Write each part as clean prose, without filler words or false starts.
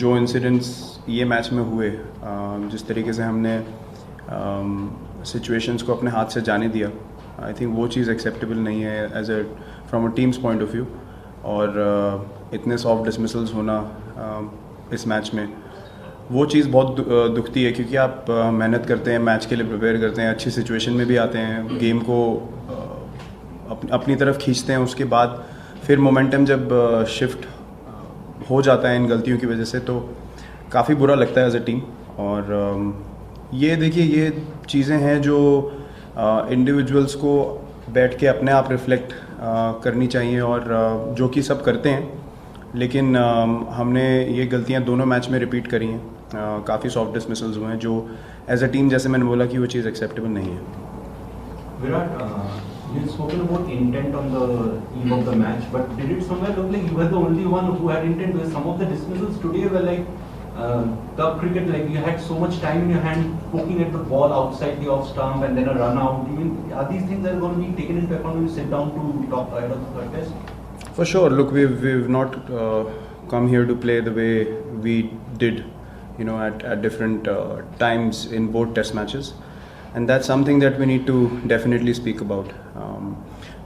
जो इंसिडेंट्स ये मैच में हुए, जिस तरीके से हमने सिचुएशंस को अपने हाथ से जाने दिया, आई थिंक वो चीज़ एक्सेप्टेबल नहीं है as a from a team's point of view. और इतने सॉफ्ट डिसमिसल्स होना इस मैच में, वो चीज़ बहुत दुखती है, क्योंकि आप मेहनत करते हैं, मैच के लिए प्रिपेयर करते हैं, अच्छी सिचुएशन में भी आते हैं, गेम को अपनी तरफ खींचते हैं, उसके बाद फिर मोमेंटम जब शिफ्ट हो जाता है इन गलतियों की वजह से, तो काफ़ी बुरा लगता है एज ए टीम. और ये देखिए, ये चीज़ें हैं जो इंडिविजुअल्स को बैठ के अपने आप रिफ्लेक्ट करनी चाहिए, और जो कि सब करते हैं, लेकिन हमने ये गलतियां दोनों मैच में रिपीट करी हैं. काफ़ी सॉफ्ट डिसमिसल्स हुए हैं जो एज अ टीम, जैसे मैंने बोला, कि वो चीज़ एक्सेप्टेबल नहीं है. Virat, you've spoken about intent on the eve of the match, but did it somewhere look like you were the only one who had intent? Because some of the dismissals today were like club cricket, like you had so much time in your hand poking at the ball outside the off stump and then a run out. I mean, are these things that are going to be taken into account when you sit down to talk ahead of the third test? For sure. Look, we've not come here to play the way we did, at different times in both test matches, and that's something that we need to definitely speak about.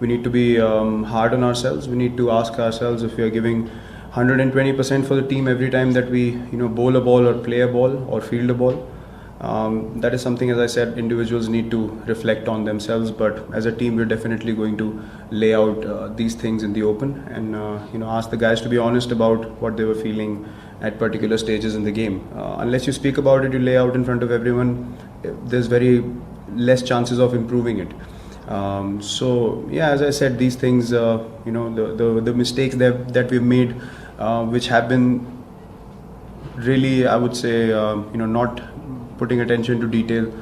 We need to be hard on ourselves. We need to ask ourselves if we are giving 120% for the team every time that we bowl a ball or play a ball or field a ball. That is something, as I said, individuals need to reflect on themselves, but as a team we're definitely going to lay out these things in the open, and ask the guys to be honest about what they were feeling at particular stages in the game. Unless you speak about it, you lay out in front of everyone, there's very less chances of improving it. So yeah, as I said, these things, the mistakes that we've made, which have been really, I would say, not putting attention to detail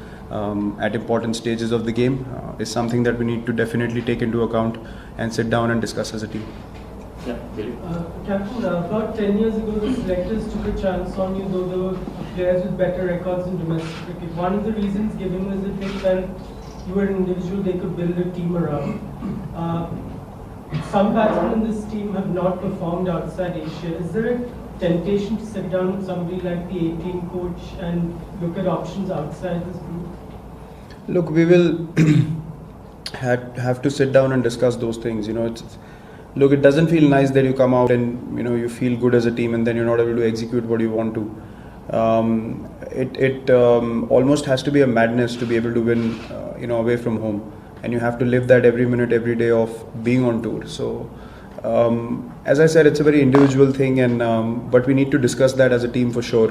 at important stages of the game, is something that we need to definitely take into account and sit down and discuss as a team. Captain, about 10 years ago, the selectors took a chance on you, though there were players with better records in domestic cricket. One of the reasons given was that they felt you were an individual they could build a team around. Some batsmen in this team have not performed outside Asia. Is there a temptation to sit down with somebody like the 18 coach and look at options outside this group? Look, we will have to sit down and discuss those things. Look, it doesn't feel nice that you come out and you feel good as a team and then you're not able to execute what you want to. It almost has to be a madness to be able to win away from home, and you have to live that every minute, every day of being on tour. So as I said, it's a very individual thing, and but we need to discuss that as a team for sure.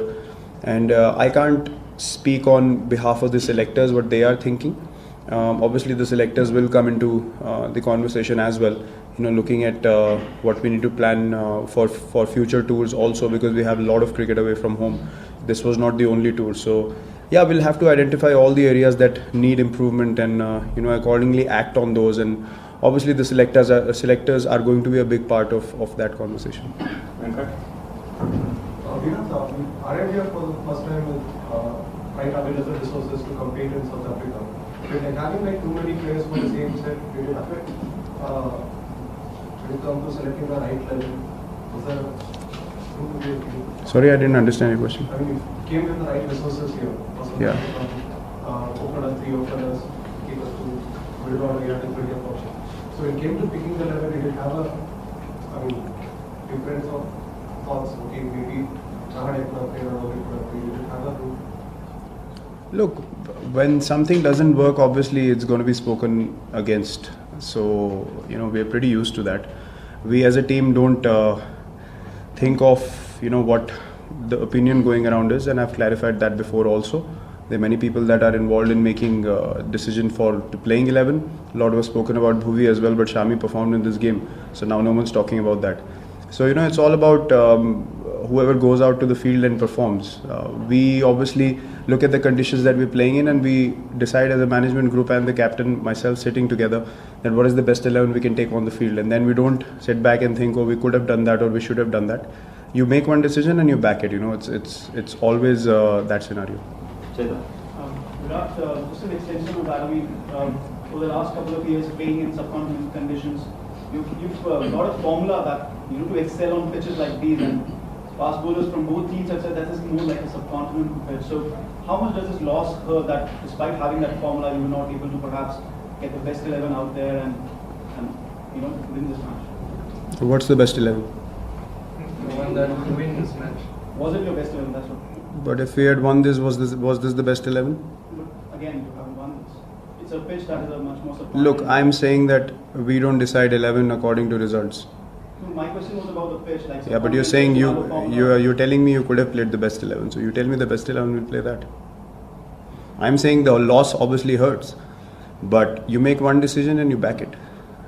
And I can't speak on behalf of the selectors what they are thinking. Obviously the selectors will come into the conversation as well, looking at what we need to plan for future tours also, because we have a lot of cricket away from home. This was not the only tour, so yeah, we'll have to identify all the areas that need improvement and accordingly act on those. And obviously the selectors are going to be a big part of that conversation. Virat, aren't here for the first time with right available resources to compete in South Africa? But like having too many players for the same set, did it affect when it comes to selecting the right level? Was there Sorry, I didn't understand your question. I mean, you came with the right resources here. Yeah. Opened up 3 openers, keepers to build on Virat and Virat option. So when it came to picking the level, did it have difference of thoughts? Okay, maybe Chahad Ekna player or did it have a rule? Look, when something doesn't work, obviously it's going to be spoken against. So we're pretty used to that. We as a team don't think of what the opinion going around is, and I've clarified that before also. There are many people that are involved in making decision for playing 11. A lot was spoken about Bhuvi as well, but Shami performed in this game, so now no one's talking about that. So it's all about whoever goes out to the field and performs. We obviously look at the conditions that we're playing in, and we decide as a management group and the captain, myself, sitting together, that what is the best 11 we can take on the field. And then we don't sit back and think, oh, we could have done that or we should have done that. You make one decision and you back it. It's always that scenario. Virat, just an extension of that. For the last couple of years playing in subcontinental conditions, you've got a formula that to excel on pitches like these, and fast bowlers from both teams have said that this is more like a subcontinental pitch. So how much does this loss hurt that despite having that formula, you were not able to perhaps get the best 11 out there and win this match? So what's the best 11? The one that to win this match. Was it your best 11? That's what. But if we had won this, was this the best 11? But again, you haven't won this. It's a pitch that is a much more subcontinental. Look, I'm saying that we don't decide 11 according to results. No, my question was about the pitch. Like, Yeah, but you're saying you're telling me you could have played the best 11. So you tell me the best 11 will play that. I'm saying the loss obviously hurts, but you make one decision and you back it.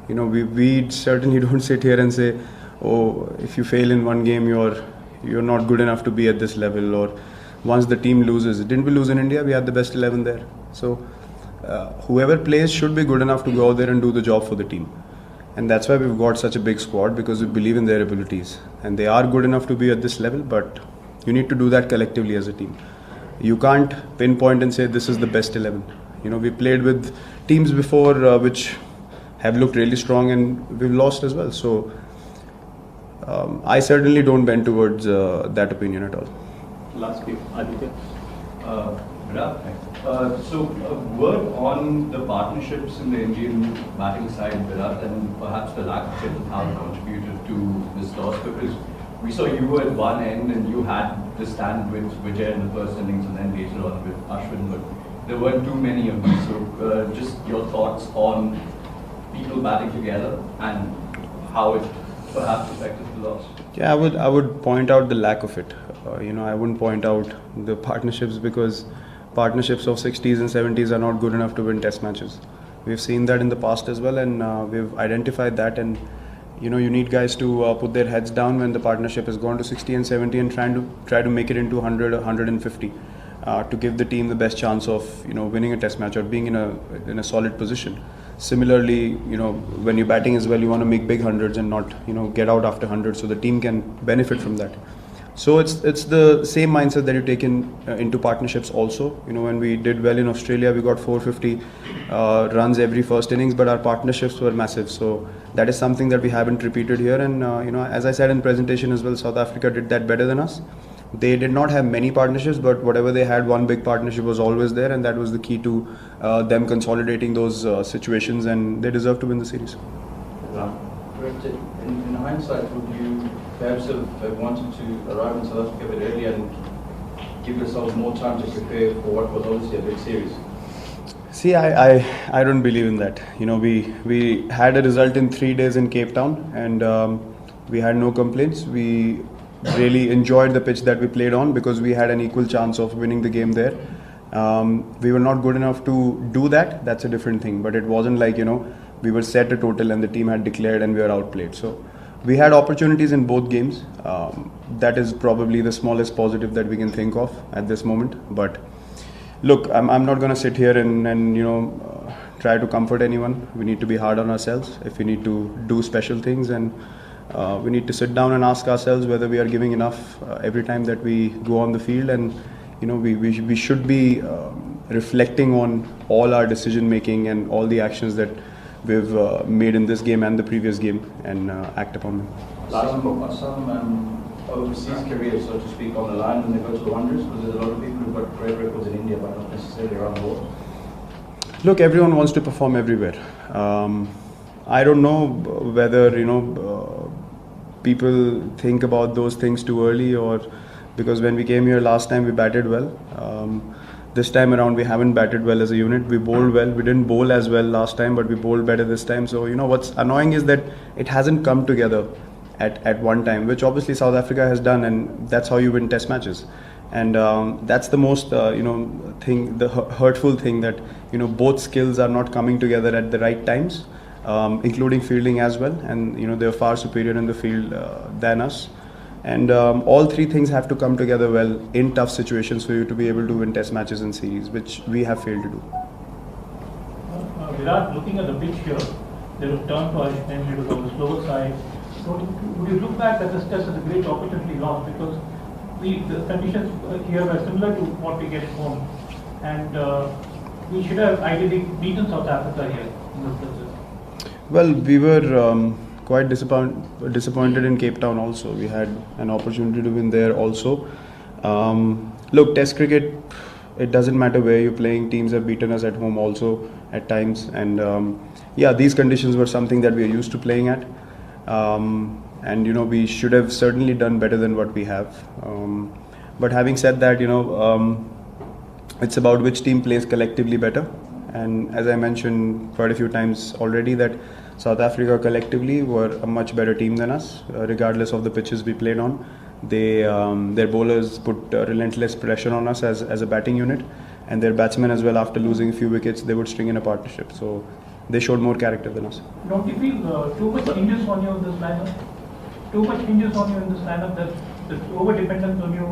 We certainly don't sit here and say, oh, if you fail in one game, you're not good enough to be at this level. Or once the team loses, didn't we lose in India? We had the best 11 there. So whoever plays should be good enough to go out there and do the job for the team. And that's why we've got such a big squad, because we believe in their abilities. And they are good enough to be at this level, but you need to do that collectively as a team. You can't pinpoint and say this is the best 11. We played with teams before which have looked really strong and we've lost as well. So I certainly don't bend towards that opinion at all. Last week, Aditya. Virat, so a word on the partnerships in the Indian batting side, Virat, and perhaps the lack of it and how it contributed to this loss, because we saw you were at one end and you had the stand with Vijay in the first innings and then later on with Ashwin, but there weren't too many of these. So just your thoughts on people batting together and how it perhaps affected the loss. Yeah, I would point out the lack of it. I wouldn't point out the partnerships, because partnerships of 60s and 70s are not good enough to win test matches. We've seen that in the past as well, and we've identified that. And you need guys to put their heads down when the partnership has gone to 60 and 70 and try to make it into 100 or 150 to give the team the best chance of winning a test match or being in a solid position. Similarly, when you're batting as well, you want to make big hundreds and not get out after 100, so the team can benefit from that. So it's the same mindset that you take into partnerships also. When we did well in Australia, we got 450 runs every first innings, but our partnerships were massive. So that is something that we haven't repeated here. And as I said in presentation as well, South Africa did that better than us. They did not have many partnerships, but whatever they had, one big partnership was always there, and that was the key to them consolidating those situations, and they deserve to win the series. In hindsight, would you perhaps have wanted to arrive in South Africa a bit earlier and give yourselves more time to prepare for what was obviously a big series? See, I don't believe in that. We had a result in 3 days in Cape Town, and we had no complaints. We really enjoyed the pitch that we played on because we had an equal chance of winning the game there. We were not good enough to do that. That's a different thing. But it wasn't like, we were set a total and the team had declared and we were outplayed. So we had opportunities in both games. That is probably the smallest positive that we can think of at this moment. But look, I'm not going to sit here and try to comfort anyone. We need to be hard on ourselves if we need to do special things, and we need to sit down and ask ourselves whether we are giving enough every time that we go on the field. And we should be reflecting on all our decision making and all the actions that we've made in this game and the previous game and act upon them. Some overseas careers, so to speak, on the line when they go to the Wanderers, because there's a lot of people who've got great records in India but not necessarily around the world. Look, everyone wants to perform everywhere. I don't know whether people think about those things too early, or because when we came here last time we batted well. This time around we haven't batted well as a unit. We bowled well. We didn't bowl as well last time, but we bowled better this time. So what's annoying is that it hasn't come together at one time, which obviously South Africa has done, and that's how you win test matches. And that's the most thing, the hurtful thing, that both skills are not coming together at the right times, including fielding as well. And they're far superior in the field than us. And all three things have to come together well in tough situations for you to be able to win test matches and series, which we have failed to do. Virat, looking at the pitch here, there was turn to Ashwin, it was on the slower side. So would you look back at this test as a great opportunity lost, because the conditions here were similar to what we get at home, and we should have ideally beaten South Africa here in this test? Well, we were quite disappointed in Cape Town also. We had an opportunity to win there also. Look, Test cricket, it doesn't matter where you're playing. Teams have beaten us at home also at times, and yeah, these conditions were something that we are used to playing at. And we should have certainly done better than what we have. But having said that, it's about which team plays collectively better. And as I mentioned quite a few times already, that South Africa collectively were a much better team than us, regardless of the pitches we played on. Their bowlers put relentless pressure on us as a batting unit, and their batsmen as well. After losing a few wickets, they would string in a partnership. So they showed more character than us. Don't you feel too much hinges on you in this lineup? Too much hinges on you in this lineup, that over dependence on you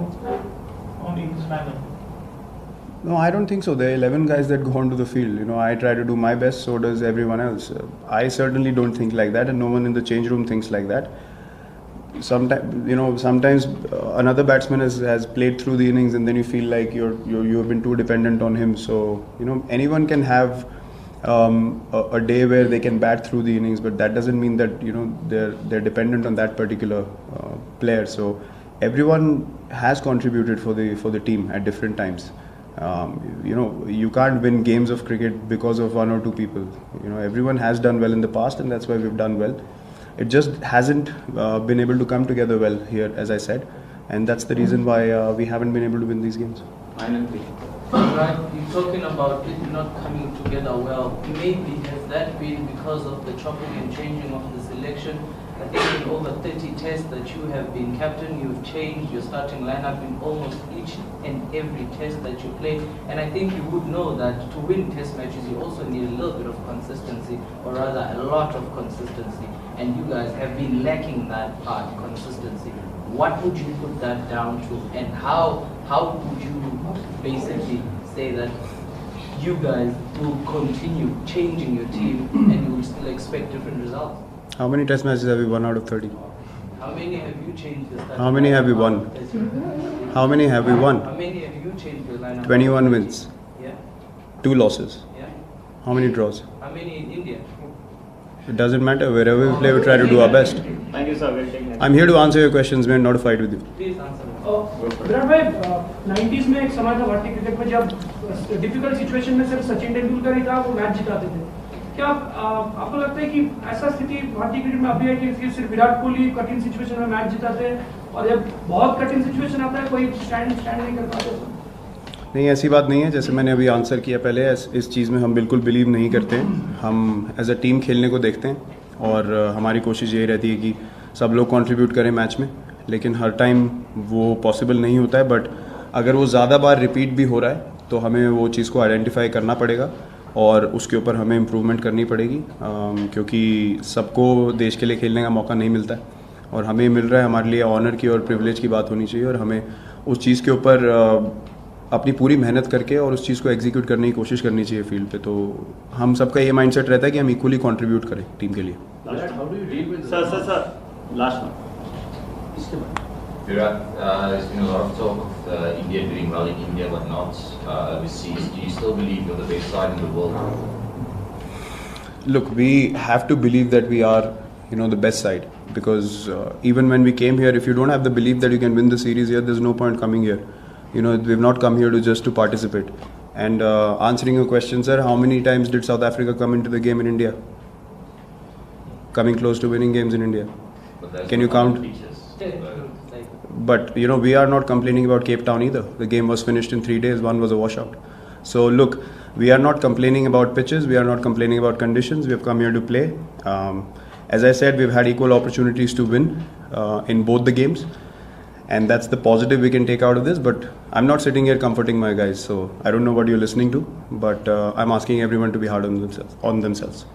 only in this lineup? No, I don't think so. There are 11 guys that go onto the field. I try to do my best, so does everyone else. I certainly don't think like that, and no one in the change room thinks like that. Sometimes another batsman has played through the innings, and then you feel like you have been too dependent on him. So anyone can have a day where they can bat through the innings, but that doesn't mean that they're dependent on that particular player. So everyone has contributed for the team at different times. You can't win games of cricket because of one or two people. Everyone has done well in the past, and that's why we've done well. It just hasn't been able to come together well here, as I said, and that's the reason why we haven't been able to win these games. Right, you're talking about it not coming together well. Maybe has that been because of the chopping and changing of the selection? I think in over 30 tests that you have been captain, you've changed your starting lineup in almost each and every test that you play. And I think you would know that to win test matches, you also need a little bit of consistency, or rather a lot of consistency. And you guys have been lacking that part, consistency. What would you put that down to? And how would you basically say that you guys will continue changing your team and you will still expect different results? How many test matches have we won out of 30? How many have you changed the starting How many have we won? How many have we won? How many have you changed your lineup? 21 wins. Yeah. 2 losses. Yeah. How many draws? How many in India? It doesn't matter. Wherever we play, we try to do our best. Thank you, sir. We'll take next. I'm here to answer your questions, man, not to fight with you. Please answer. Virat भाई 90s में एक समय था भारतीय cricket में जब difficult situation में सिर्फ सचिन तेंदुलकर ही था वो मैच जिताते थे. क्या आपको लगता है कि ऐसा स्थिति भारतीय क्रिकेट में अभी है कि सिर्फ विराट कोहली कठिन सिचुएशन में मैच जिताते हैं और जब बहुत कठिन सिचुएशन आता है कोई स्टैंड नहीं कर पाते? नहीं, ऐसी बात नहीं है. जैसे मैंने अभी आंसर किया पहले, इस चीज़ में हम बिल्कुल बिलीव नहीं करते हैं. हम एज अ टीम खेलने को देखते हैं और हमारी कोशिश यही रहती है कि सब लोग कंट्रीब्यूट करें मैच में. लेकिन हर टाइम वो पॉसिबल नहीं होता है, बट अगर वो ज़्यादा बार रिपीट भी हो रहा है तो हमें वो चीज़ को आइडेंटिफाई करना पड़ेगा और उसके ऊपर हमें इम्प्रूवमेंट करनी पड़ेगी, क्योंकि सबको देश के लिए खेलने का मौका नहीं मिलता है और हमें मिल रहा है. हमारे लिए ऑनर की और प्रिविलेज की बात होनी चाहिए और हमें उस चीज़ के ऊपर अपनी पूरी मेहनत करके और उस चीज़ को एग्जीक्यूट करने की कोशिश करनी चाहिए फील्ड पे. तो हम सबका ये माइंडसेट रहता है कि हम इक्वली कंट्रीब्यूट करें टीम के लिए. Virat, there's been a lot of talk of India doing well in India but not overseas. Do you still believe you're the best side in the world? Look, we have to believe that we are, the best side, because even when we came here, if you don't have the belief that you can win the series here, there's no point coming here. We've not come here just to participate. And answering your question, sir, how many times did South Africa come into the game in India? Coming close to winning games in India. Can you count? But we are not complaining about Cape Town either. The game was finished in 3 days. One was a washout. So look, we are not complaining about pitches. We are not complaining about conditions. We have come here to play. As I said, we've had equal opportunities to win in both the games. And that's the positive we can take out of this. But I'm not sitting here comforting my guys. So I don't know what you're listening to. But I'm asking everyone to be hard on themselves.